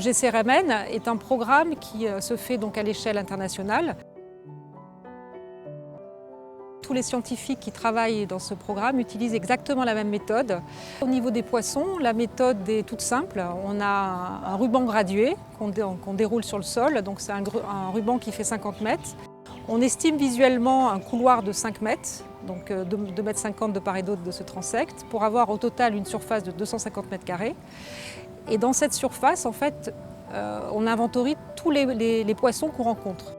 GCRMN est un programme qui se fait donc à l'échelle internationale. Tous les scientifiques qui travaillent dans ce programme utilisent exactement la même méthode. Au niveau des poissons, la méthode est toute simple. On a un ruban gradué qu'on déroule sur le sol, donc c'est un ruban qui fait 50 mètres. On estime visuellement un couloir de 5 mètres, donc 2,50 m de part et d'autre de ce transect, pour avoir au total une surface de 250 mètres carrés. Et dans cette surface, en fait, on inventorie tous les poissons qu'on rencontre.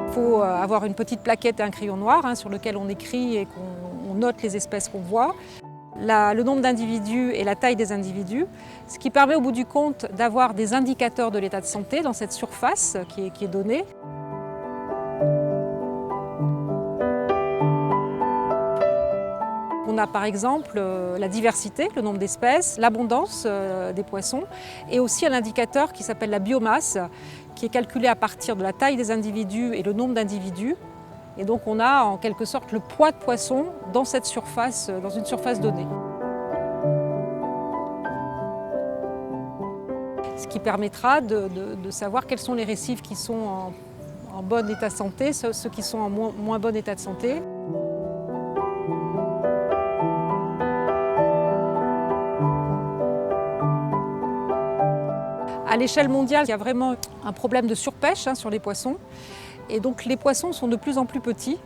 Il faut avoir une petite plaquette et un crayon noir sur lequel on écrit et qu'on note les espèces qu'on voit. Le nombre d'individus et la taille des individus, ce qui permet au bout du compte d'avoir des indicateurs de l'état de santé dans cette surface qui est donnée. On a par exemple la diversité, le nombre d'espèces, l'abondance des poissons et aussi un indicateur qui s'appelle la biomasse qui est calculé à partir de la taille des individus et le nombre d'individus. Et donc on a en quelque sorte le poids de poisson dans cette surface, dans une surface donnée. Ce qui permettra de savoir quels sont les récifs qui sont en bon état de santé, ceux qui sont en moins bon état de santé. À l'échelle mondiale, il y a vraiment un problème de surpêche sur les poissons. Et donc les poissons sont de plus en plus petits.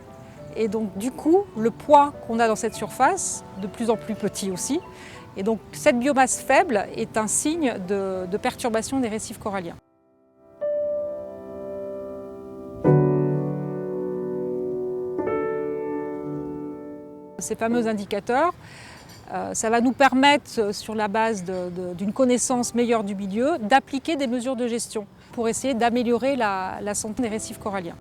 Et donc du coup, le poids qu'on a dans cette surface, de plus en plus petit aussi. Et donc cette biomasse faible est un signe de perturbation des récifs coralliens. Ces fameux indicateurs, ça va nous permettre, sur la base d'une connaissance meilleure du milieu, d'appliquer des mesures de gestion pour essayer d'améliorer la santé des récifs coralliens.